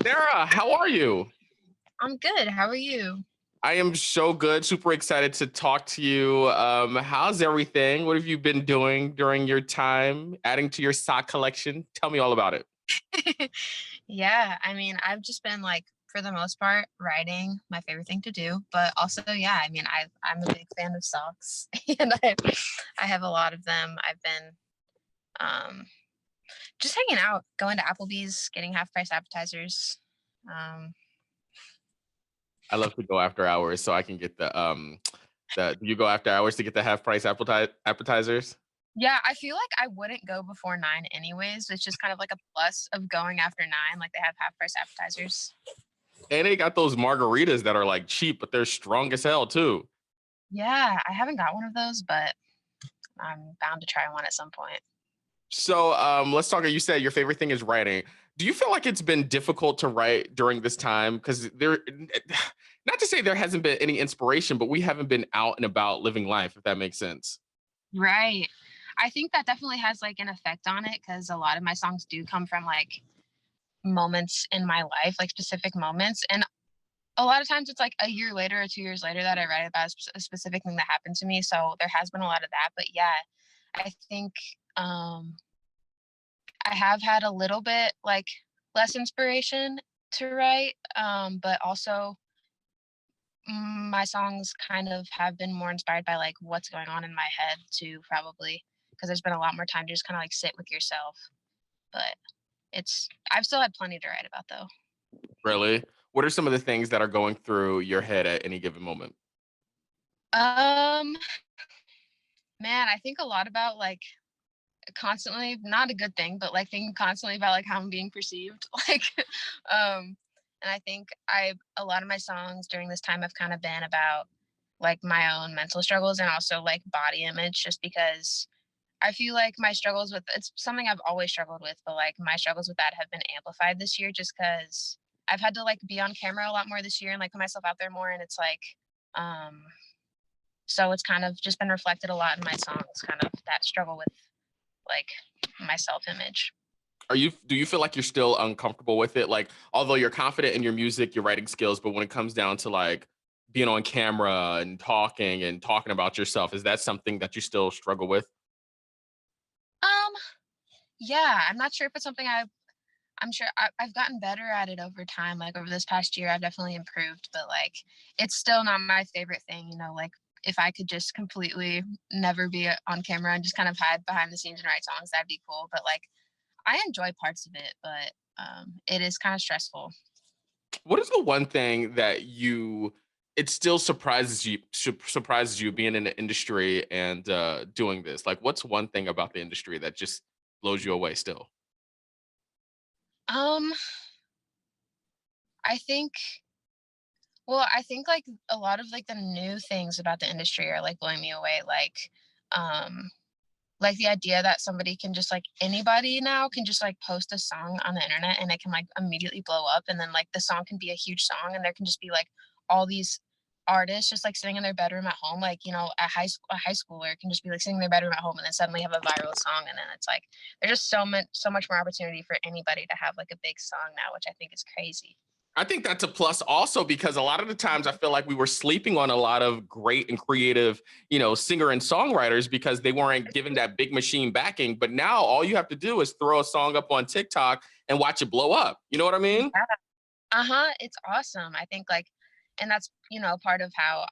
Sarah, how are you? I'm good. How are you? I am so good. Super excited to talk to you. How's everything? What have you been doing during your time adding to your sock collection? Tell me all about it. Yeah, I mean, I've just been like, for the most part, writing, my favorite thing to do. But also, yeah, I mean, I'm a big fan of socks, and I have a lot of them. I've been um, just hanging out, going to Applebee's, getting half price appetizers. Um, I love to go after hours so I can get the do you go after hours to get the half price appetizers? yeah, I feel like I wouldn't go before 9 anyways. It's just kind of like a plus of going after 9. Like they have half price appetizers. And they got those margaritas that are like cheap, but they're strong as hell too. Yeah, I haven't got one of those, but I'm bound to try one at some point. So let's talk. You said your favorite thing is writing. Do you feel like it's been difficult to write during this time? Because there, not to say there hasn't been any inspiration, but we haven't been out and about living life, if that makes sense. Right. I think that definitely has like an effect on it because a lot of my songs do come from like moments in my life, like specific moments. And a lot of times it's like a year later or 2 years later that I write about a specific thing that happened to me. So there has been a lot of that. But yeah, I think I have had a little bit like less inspiration to write. But also my songs kind of have been more inspired by like what's going on in my head too, probably because there's been a lot more time to just kind of like sit with yourself. But I've still had plenty to write about though. Really? What are some of the things that are going through your head at any given moment? Um, man, I think a lot about like constantly, not a good thing, but like thinking constantly about like how I'm being perceived. Like, um, and I think a lot of my songs during this time have kind of been about like my own mental struggles and also like body image, just because I feel like my struggles with it's something I've always struggled with, but like my struggles with that have been amplified this year just because I've had to like be on camera a lot more this year and like put myself out there more. And it's like, um, so it's kind of just been reflected a lot in my songs, kind of that struggle with like my self image. Do you feel like you're still uncomfortable with it? Like, although you're confident in your music, your writing skills, but when it comes down to like being on camera and talking about yourself, is that something that you still struggle with? Um, yeah, I'm not sure if it's something I'm sure I've gotten better at it over time. Like over this past year, I've definitely improved, but like it's still not my favorite thing. Like if I could just completely never be on camera and just kind of hide behind the scenes and write songs, that'd be cool. But like I enjoy parts of it, but it is kind of stressful. What is the one thing that it still surprises you being in the industry and doing this? Like, what's one thing about the industry that just blows you away still? Um, I think I think like a lot of like the new things about the industry are like blowing me away. Um, like the idea that somebody can just like anybody now can just like post a song on the internet and it can like immediately blow up and then like the song can be a huge song and there can just be like all these artists just like sitting in their bedroom at home, like a high schooler can just be like sitting in their bedroom at home and then suddenly have a viral song, and then it's like there's just so much more opportunity for anybody to have like a big song now, which I think is crazy. I think that's a plus also because a lot of the times I feel like we were sleeping on a lot of great and creative, singer and songwriters because they weren't given that big machine backing. But now all you have to do is throw a song up on TikTok and watch it blow up. You know what I mean? Yeah. Uh-huh, it's awesome. I think, like and that's, part of how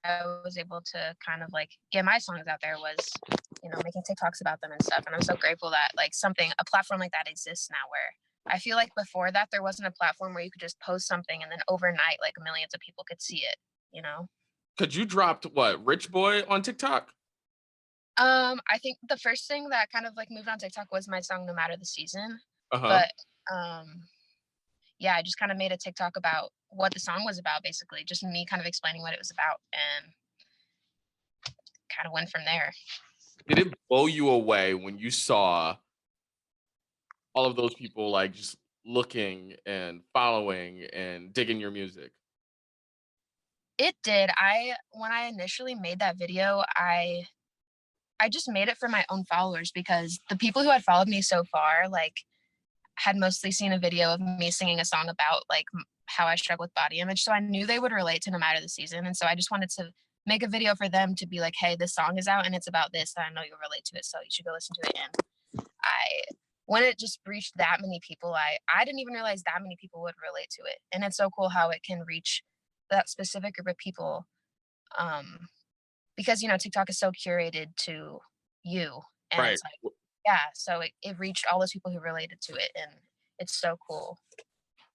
I was able to kind of, like, get my songs out there was, making TikToks about them and stuff, and I'm so grateful that, like, a platform like that exists now where I feel like before that, there wasn't a platform where you could just post something and then overnight, like, millions of people could see it, you know? Cause you dropped what, Rich Boy on TikTok? I think the first thing that kind of, like, moved on TikTok was my song "No Matter the Season," Uh-huh. but, um yeah, I just kind of made a TikTok about what the song was about, basically, just me kind of explaining what it was about and kind of went from there. Did it blow you away when you saw all of those people like just looking and following and digging your music? It did. When I initially made that video, I just made it for my own followers because the people who had followed me so far, like, had mostly seen a video of me singing a song about like how I struggle with body image. So I knew they would relate to No Matter the Season. And so I just wanted to make a video for them to be like, hey, this song is out and it's about this. And I know you'll relate to it. So you should go listen to it. And when it just reached that many people, I didn't even realize that many people would relate to it. And it's so cool how it can reach that specific group of people. Because, TikTok is so curated to you. And Right. it's like, yeah, so it reached all those people who related to it. And it's so cool.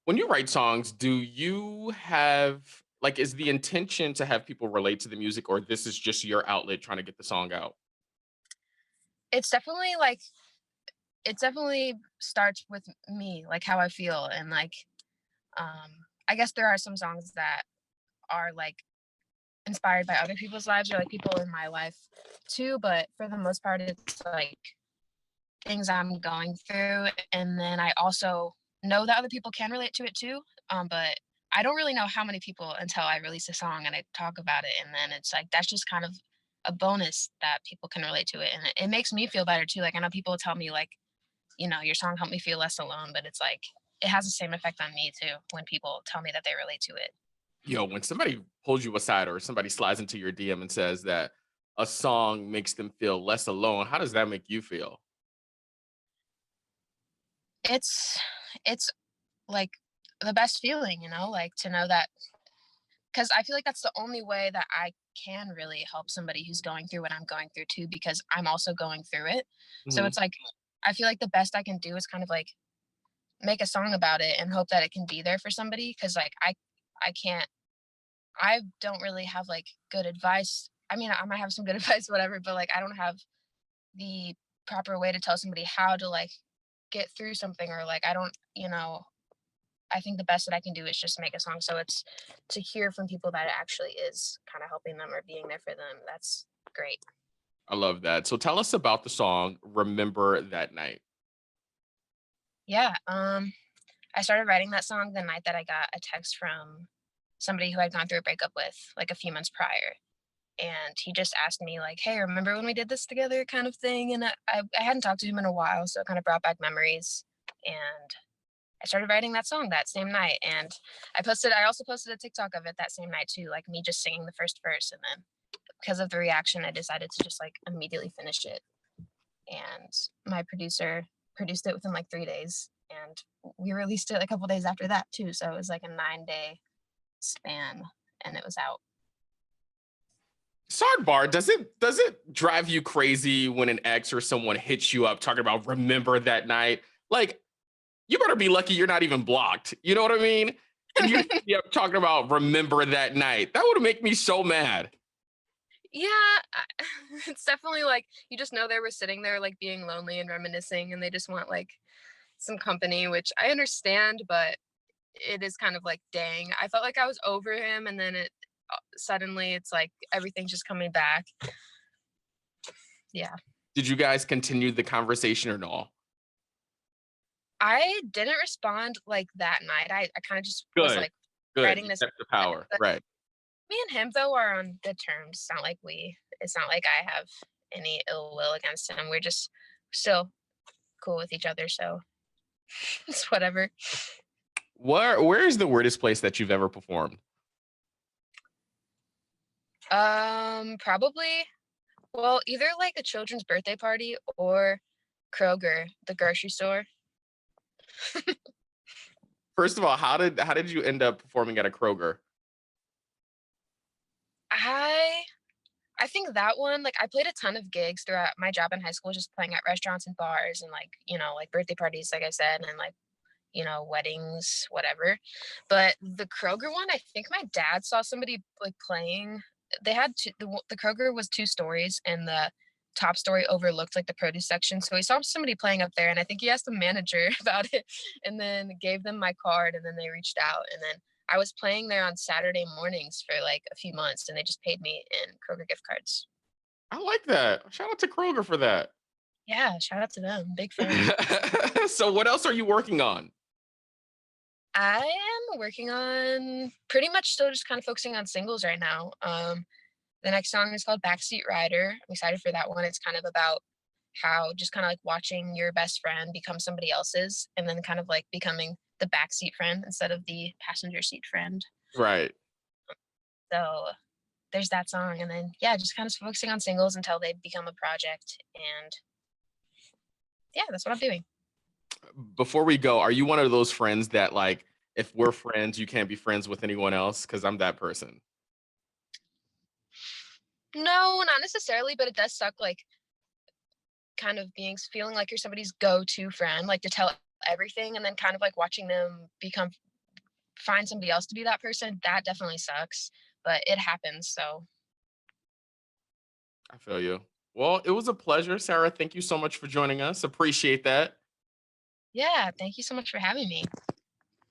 When you write songs, do you have like is the intention to have people relate to the music, or this is just your outlet trying to get the song out? It's definitely like, it definitely starts with me, like how I feel. And like, I guess there are some songs that are like inspired by other people's lives or like people in my life too. But for the most part, it's like things I'm going through. And then I also know that other people can relate to it too. But I don't really know how many people until I release a song and I talk about it. And then it's like, that's just kind of a bonus that people can relate to it. And it makes me feel better too. Like I know people tell me like, your song helped me feel less alone, but it's like, it has the same effect on me too when people tell me that they relate to it. Yo, when somebody pulls you aside or somebody slides into your DM and says that a song makes them feel less alone, how does that make you feel? It's, it's like the best feeling, like to know that, because I feel like that's the only way that I can really help somebody who's going through what I'm going through too, because I'm also going through it. So Mhm. it's like, I feel like the best I can do is kind of like make a song about it and hope that it can be there for somebody. Cause like I can't, I don't really have like good advice. I mean, I might have some good advice, whatever, but like I don't have the proper way to tell somebody how to like get through something or like I don't, I think the best that I can do is just make a song. So it's to hear from people that it actually is kind of helping them or being there for them. That's great. I love that. So tell us about the song Remember That Night. Yeah. I started writing that song the night that I got a text from somebody who I'd gone through a breakup with like a few months prior. And he just asked me like, hey, remember when we did this together kind of thing? And I hadn't talked to him in a while. So it kind of brought back memories. And I started writing that song that same night. And I also posted a TikTok of it that same night too, like me just singing the first verse. And then because of the reaction, I decided to just like immediately finish it. And my producer produced it within like 3 days. And we released it a couple days after that too. So it was like a 9-day span and it was out. Sidebar, does it drive you crazy when an ex or someone hits you up talking about remember that night? Like, you better be lucky you're not even blocked. You know what I mean? And you hit me up talking about remember that night. That would make me so mad. Yeah, it's definitely like you just know they were sitting there like being lonely and reminiscing and they just want like some company, which I understand, but it is kind of like, dang, I felt like I was over him and then it suddenly it's like everything's just coming back. Yeah. Did you guys continue the conversation or no? I didn't respond like that night. I kind of just was Good. like Good. writing You this. kept the power. Right. Me and him though are on good terms. It's not like I have any ill will against him. We're just still cool with each other, so it's whatever. Where is the weirdest place that you've ever performed? Probably, well, either like a children's birthday party or Kroger, the grocery store. First of all, how did you end up performing at a Kroger? I I think that one, like I played a ton of gigs throughout my job in high school, just playing at restaurants and bars and like, like birthday parties, like I said, and like, weddings, whatever. But the Kroger one, I think my dad saw somebody like playing. They had the Kroger was 2 stories and the top story overlooked like the produce section. So he saw somebody playing up there and I think he asked the manager about it and then gave them my card and then they reached out and then I was playing there on Saturday mornings for like a few months and they just paid me in Kroger gift cards. I like that. Shout out to Kroger for that. Yeah, shout out to them. Big fan. So what else are you working on? I am working on pretty much still just kind of focusing on singles right now. The next song is called Backseat Rider. I'm excited for that one. It's kind of about how just kind of like watching your best friend become somebody else's and then kind of like becoming the backseat friend instead of the passenger seat friend. Right. So there's that song. And then, yeah, just kind of focusing on singles until they become a project. And yeah, that's what I'm doing. Before we go, are you one of those friends that like, if we're friends, you can't be friends with anyone else? Because I'm that person. No, not necessarily, but it does suck like kind of feeling like you're somebody's go-to friend, like to tell everything and then kind of like watching them become find somebody else to be that person. That definitely sucks, but it happens. So I feel you. Well, it was a pleasure, Sarah. Thank you so much for joining us. Appreciate that. yeah, thank you so much for having me.